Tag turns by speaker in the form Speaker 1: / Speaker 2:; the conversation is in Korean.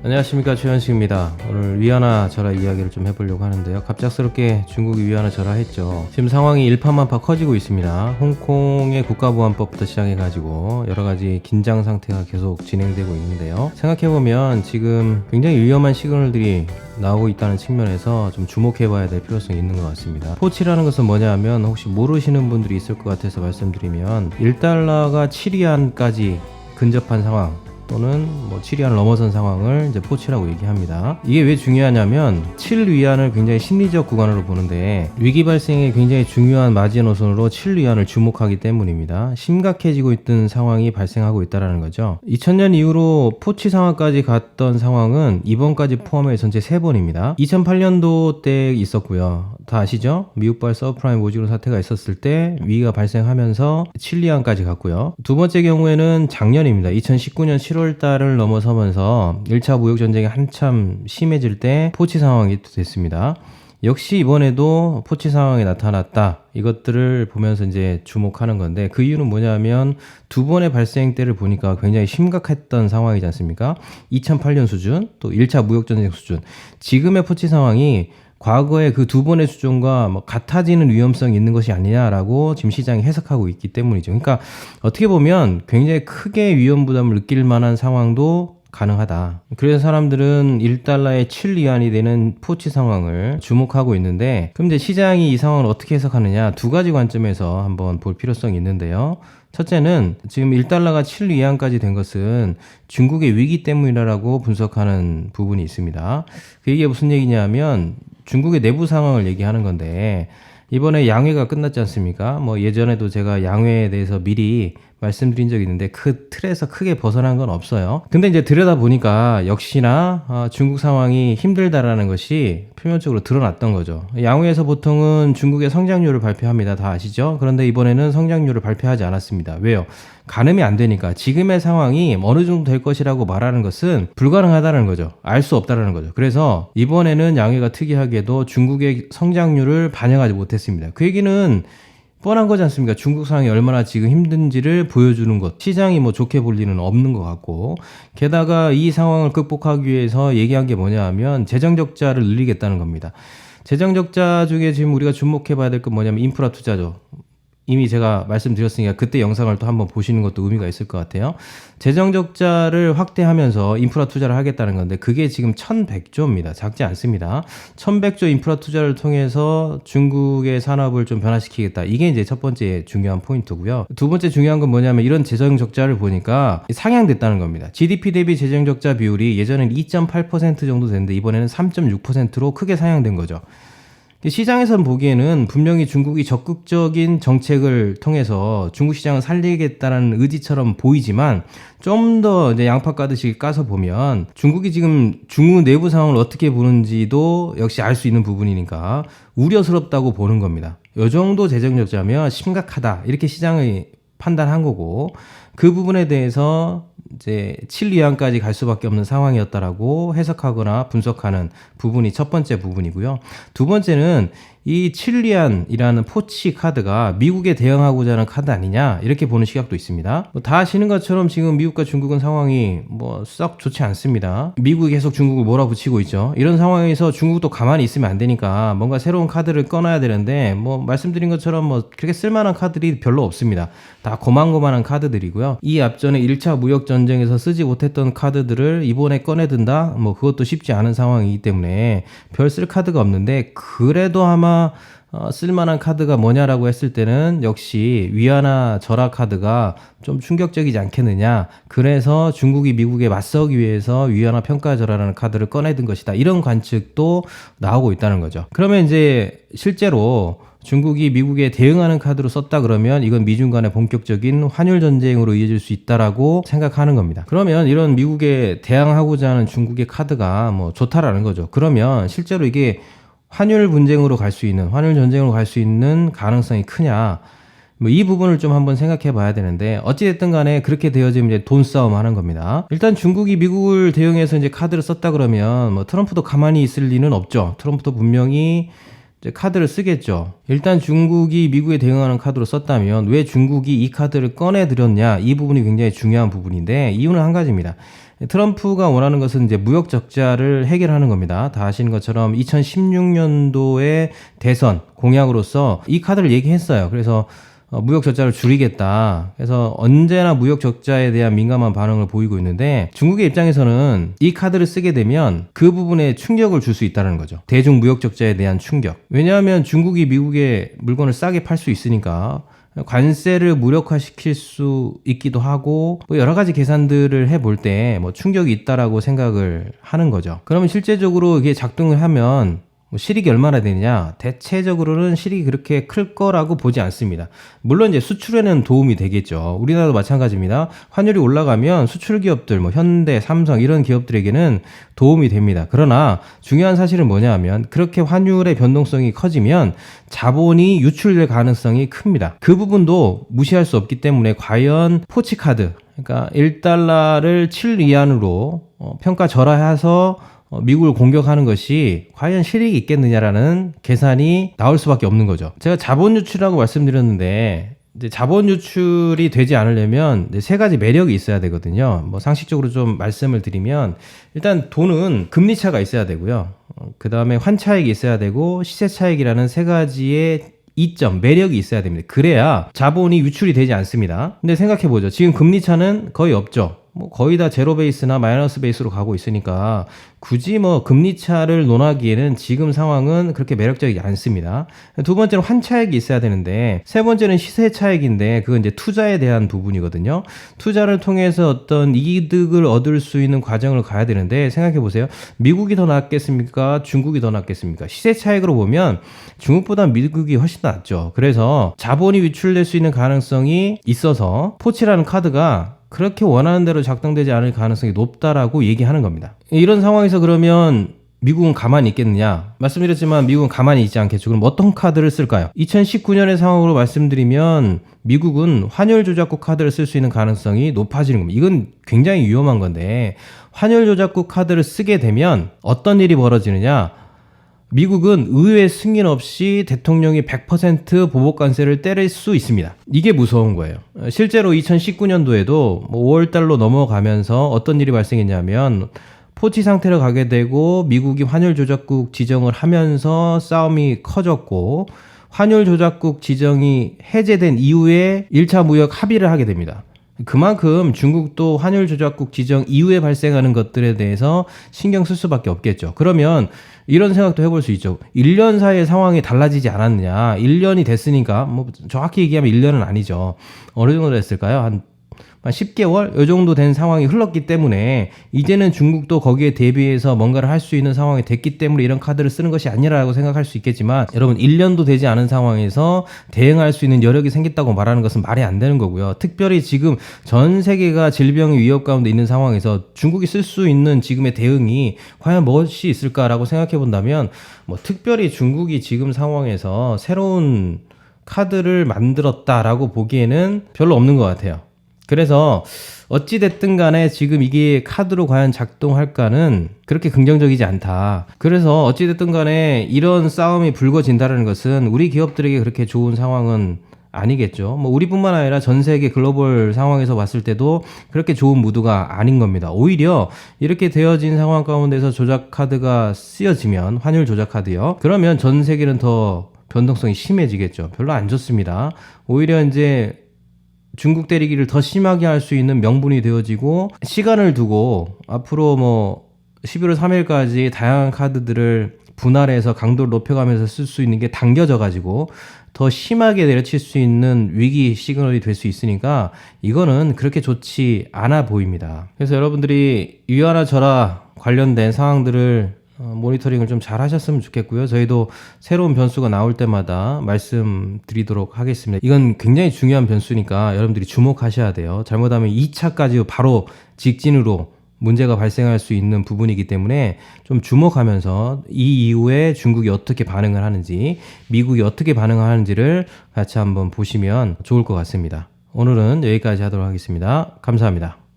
Speaker 1: 안녕하십니까, 최현식입니다. 오늘 위안화 절하 이야기를 좀 해보려고 하는데요. 갑작스럽게 중국이 위안화 절하했죠. 지금 상황이 일파만파 커지고 있습니다. 홍콩의 국가보안법부터 시작해가지고 여러가지 긴장 상태가 계속 진행되고 있는데요. 생각해보면 지금 굉장히 위험한 시그널들이 나오고 있다는 측면에서 좀 주목해봐야 될 필요성이 있는 것 같습니다. 포치라는 것은 뭐냐 하면, 혹시 모르시는 분들이 있을 것 같아서 말씀드리면, 1달러가 7위안까지 근접한 상황, 또는 7위안을 넘어선 상황을 이제 포치라고 얘기합니다. 이게 왜 중요하냐면 7위안을 굉장히 심리적 구간으로 보는데, 위기 발생에 굉장히 중요한 마지노선으로 7위안을 주목하기 때문입니다. 심각해지고 있던 상황이 발생하고 있다는 거죠. 2000년 이후로 포치 상황까지 갔던 상황은 이번까지 포함해 전체 3번입니다. 2008년도 때 있었고요. 다 아시죠? 미국발 서브프라임 모직론 사태가 있었을 때 위기가 발생하면서 7위안까지 갔고요. 두 번째 경우에는 작년입니다. 2019년 7월달을 넘어서면서 1차 무역전쟁이 한참 심해질 때 포치 상황이 됐습니다. 역시 이번에도 포치 상황이 나타났다. 이것들을 보면서 이제 주목하는 건데, 그 이유는 뭐냐면 두 번의 발생 때를 보니까 굉장히 심각했던 상황이지 않습니까? 2008년 수준, 또 1차 무역전쟁 수준. 지금의 포치 상황이 과거의 그 두 번의 수준과 같아지는 위험성이 있는 것이 아니냐라고 지금 시장이 해석하고 있기 때문이죠. 그러니까 어떻게 보면 굉장히 크게 위험 부담을 느낄 만한 상황도 가능하다. 그래서 사람들은 1달러에 7위안이 되는 포치 상황을 주목하고 있는데, 그럼 이제 시장이 이 상황을 어떻게 해석하느냐, 두 가지 관점에서 한번 볼 필요성이 있는데요. 첫째는 지금 1달러가 7위안까지 된 것은 중국의 위기 때문이라고 분석하는 부분이 있습니다. 이게 무슨 얘기냐면 중국의 내부 상황을 얘기하는 건데, 이번에 양회가 끝났지 않습니까? 예전에도 제가 양회에 대해서 미리 말씀드린 적이 있는데 그 틀에서 크게 벗어난 건 없어요. 근데 이제 들여다보니까 역시나 중국 상황이 힘들다라는 것이 표면적으로 드러났던 거죠. 양회에서 보통은 중국의 성장률을 발표합니다. 다 아시죠? 그런데 이번에는 성장률을 발표하지 않았습니다. 왜요? 가늠이 안 되니까. 지금의 상황이 어느 정도 될 것이라고 말하는 것은 불가능하다는 거죠. 알 수 없다는 거죠. 그래서 이번에는 양회가 특이하게도 중국의 성장률을 반영하지 못했습니다. 그 얘기는 뻔한 거지 않습니까? 중국 상황이 얼마나 지금 힘든지를 보여주는 것. 시장이 좋게 볼 리는 없는 것 같고, 게다가 이 상황을 극복하기 위해서 얘기한 게 뭐냐 하면 재정 적자를 늘리겠다는 겁니다. 재정 적자 중에 지금 우리가 주목해 봐야 될 건 뭐냐면 인프라 투자죠. 이미 제가 말씀드렸으니까 그때 영상을 또 한번 보시는 것도 의미가 있을 것 같아요. 재정 적자를 확대하면서 인프라 투자를 하겠다는 건데, 그게 지금 1100조입니다. 작지 않습니다. 1100조 인프라 투자를 통해서 중국의 산업을 좀 변화시키겠다. 이게 이제 첫 번째 중요한 포인트고요. 두 번째 중요한 건 뭐냐면 이런 재정 적자를 보니까 상향됐다는 겁니다. GDP 대비 재정 적자 비율이 예전엔 2.8% 정도 됐는데 이번에는 3.6%로 크게 상향된 거죠. 시장에선 보기에는 분명히 중국이 적극적인 정책을 통해서 중국 시장을 살리겠다는 의지처럼 보이지만, 좀 더 이제 양파 까듯이 까서 보면 중국이 지금 중국 내부 상황을 어떻게 보는지도 역시 알 수 있는 부분이니까 우려스럽다고 보는 겁니다. 이 정도 재정 적자면 심각하다, 이렇게 시장이 판단한 거고, 그 부분에 대해서 이제 7위안까지 갈 수밖에 없는 상황이었다라고 해석하거나 분석하는 부분이 첫 번째 부분이고요. 두 번째는 이 7위안이라는 포치 카드가 미국에 대응하고자 하는 카드 아니냐, 이렇게 보는 시각도 있습니다. 다 아시는 것처럼 지금 미국과 중국은 상황이 썩 좋지 않습니다. 미국이 계속 중국을 몰아붙이고 있죠. 이런 상황에서 중국도 가만히 있으면 안 되니까 뭔가 새로운 카드를 꺼놔야 되는데, 말씀드린 것처럼 그렇게 쓸만한 카드들이 별로 없습니다. 다 고만고만한 카드들이고요. 이 앞전에 1차 무역 전쟁에서 쓰지 못했던 카드들을 이번에 꺼내든다? 그것도 쉽지 않은 상황이기 때문에 별 쓸 카드가 없는데, 그래도 아마 쓸만한 카드가 뭐냐라고 했을 때는 역시 위안화 절하 카드가 좀 충격적이지 않겠느냐. 그래서 중국이 미국에 맞서기 위해서 위안화 평가 절하라는 카드를 꺼내든 것이다. 이런 관측도 나오고 있다는 거죠. 그러면 이제 실제로 중국이 미국에 대응하는 카드로 썼다 그러면 이건 미중 간의 본격적인 환율 전쟁으로 이어질 수 있다라고 생각하는 겁니다. 그러면 이런 미국에 대항하고자 하는 중국의 카드가 좋다라는 거죠. 그러면 실제로 이게 환율 분쟁으로 갈 수 있는, 환율 전쟁으로 갈 수 있는 가능성이 크냐, 이 부분을 좀 한번 생각해 봐야 되는데, 어찌됐든 간에 그렇게 되어지면 이제 돈 싸움 하는 겁니다. 일단 중국이 미국을 대응해서 이제 카드를 썼다 그러면 트럼프도 가만히 있을 리는 없죠. 트럼프도 분명히 이제 카드를 쓰겠죠. 일단 중국이 미국에 대응하는 카드로 썼다면 왜 중국이 이 카드를 꺼내 들였냐, 이 부분이 굉장히 중요한 부분인데, 이유는 한 가지입니다. 트럼프가 원하는 것은 이제 무역 적자를 해결하는 겁니다. 다 아시는 것처럼 2016년도에 대선 공약으로서 이 카드를 얘기했어요. 그래서 무역 적자를 줄이겠다. 그래서 언제나 무역 적자에 대한 민감한 반응을 보이고 있는데, 중국의 입장에서는 이 카드를 쓰게 되면 그 부분에 충격을 줄 수 있다는 거죠. 대중 무역 적자에 대한 충격. 왜냐하면 중국이 미국에 물건을 싸게 팔 수 있으니까 관세를 무력화시킬 수 있기도 하고, 뭐 여러 가지 계산들을 해볼 때 뭐 충격이 있다라고 생각을 하는 거죠. 그러면 실제적으로 이게 작동을 하면 뭐 실익이 얼마나 되느냐? 대체적으로는 실익이 그렇게 클 거라고 보지 않습니다. 물론 이제 수출에는 도움이 되겠죠. 우리나라도 마찬가지입니다. 환율이 올라가면 수출 기업들, 뭐 현대, 삼성 이런 기업들에게는 도움이 됩니다. 그러나 중요한 사실은 뭐냐 하면, 그렇게 환율의 변동성이 커지면 자본이 유출될 가능성이 큽니다. 그 부분도 무시할 수 없기 때문에 과연 포치카드, 그러니까 1달러를 7 위안으로 평가 절하해서 미국을 공격하는 것이 과연 실익이 있겠느냐라는 계산이 나올 수밖에 없는 거죠. 제가 자본 유출이라고 말씀드렸는데, 이제 자본 유출이 되지 않으려면 세 가지 매력이 있어야 되거든요. 뭐 상식적으로 좀 말씀을 드리면, 일단 돈은 금리 차가 있어야 되고요. 그 다음에 환차익이 있어야 되고, 시세 차익이라는 세 가지의 이점, 매력이 있어야 됩니다. 그래야 자본이 유출이 되지 않습니다. 근데 생각해보죠. 지금 금리 차는 거의 없죠. 뭐 거의 다 제로 베이스나 마이너스 베이스로 가고 있으니까 굳이 뭐 금리 차를 논하기에는 지금 상황은 그렇게 매력적이지 않습니다. 두 번째는 환차익이 있어야 되는데, 세 번째는 시세 차익인데, 그건 이제 투자에 대한 부분이거든요. 투자를 통해서 어떤 이득을 얻을 수 있는 과정을 가야 되는데, 생각해 보세요. 미국이 더 낫겠습니까? 중국이 더 낫겠습니까? 시세 차익으로 보면 중국보다 미국이 훨씬 낫죠. 그래서 자본이 유출될 수 있는 가능성이 있어서 포치라는 카드가 그렇게 원하는 대로 작동되지 않을 가능성이 높다라고 얘기하는 겁니다. 이런 상황에서 그러면 미국은 가만히 있겠느냐? 말씀드렸지만 미국은 가만히 있지 않겠죠. 그럼 어떤 카드를 쓸까요? 2019년의 상황으로 말씀드리면 미국은 환율 조작국 카드를 쓸 수 있는 가능성이 높아지는 겁니다. 이건 굉장히 위험한 건데, 환율 조작국 카드를 쓰게 되면 어떤 일이 벌어지느냐? 미국은 의회 승인 없이 대통령이 100% 보복관세를 때릴 수 있습니다. 이게 무서운 거예요. 실제로 2019년도에도 5월달로 넘어가면서 어떤 일이 발생했냐면, 포치 상태로 가게 되고 미국이 환율 조작국 지정을 하면서 싸움이 커졌고, 환율 조작국 지정이 해제된 이후에 1차 무역 합의를 하게 됩니다. 그만큼 중국도 환율 조작국 지정 이후에 발생하는 것들에 대해서 신경 쓸 수밖에 없겠죠. 그러면 이런 생각도 해볼 수 있죠. 1년 사이에 상황이 달라지지 않았느냐. 1년이 됐으니까, 뭐 정확히 얘기하면 1년은 아니죠. 어느 정도 됐을까요? 한 10개월? 이 정도 된 상황이 흘렀기 때문에 이제는 중국도 거기에 대비해서 뭔가를 할 수 있는 상황이 됐기 때문에 이런 카드를 쓰는 것이 아니라고 생각할 수 있겠지만, 여러분 1년도 되지 않은 상황에서 대응할 수 있는 여력이 생겼다고 말하는 것은 말이 안 되는 거고요. 특별히 지금 전 세계가 질병의 위협 가운데 있는 상황에서 중국이 쓸 수 있는 지금의 대응이 과연 무엇이 있을까라고 생각해 본다면, 뭐 특별히 중국이 지금 상황에서 새로운 카드를 만들었다라고 보기에는 별로 없는 것 같아요. 그래서 어찌됐든 간에 지금 이게 카드로 과연 작동할까는 그렇게 긍정적이지 않다. 그래서 어찌됐든 간에 이런 싸움이 불거진다는 것은 우리 기업들에게 그렇게 좋은 상황은 아니겠죠. 뭐 우리뿐만 아니라 전 세계 글로벌 상황에서 봤을 때도 그렇게 좋은 무드가 아닌 겁니다. 오히려 이렇게 되어진 상황 가운데서 조작 카드가 쓰여지면, 환율 조작 카드요, 그러면 전 세계는 더 변동성이 심해지겠죠. 별로 안 좋습니다. 오히려 이제 중국 때리기를 더 심하게 할 수 있는 명분이 되어지고, 시간을 두고 앞으로 뭐 11월 3일까지 다양한 카드들을 분할해서 강도를 높여가면서 쓸 수 있는 게 당겨져 가지고 더 심하게 내려칠 수 있는 위기 시그널이 될 수 있으니까 이거는 그렇게 좋지 않아 보입니다. 그래서 여러분들이 위아나 저라 관련된 상황들을 모니터링을 좀 잘 하셨으면 좋겠고요. 저희도 새로운 변수가 나올 때마다 말씀드리도록 하겠습니다. 이건 굉장히 중요한 변수니까 여러분들이 주목하셔야 돼요. 잘못하면 2차까지 바로 직진으로 문제가 발생할 수 있는 부분이기 때문에 좀 주목하면서 이 이후에 중국이 어떻게 반응을 하는지, 미국이 어떻게 반응하는지를 같이 한번 보시면 좋을 것 같습니다. 오늘은 여기까지 하도록 하겠습니다. 감사합니다.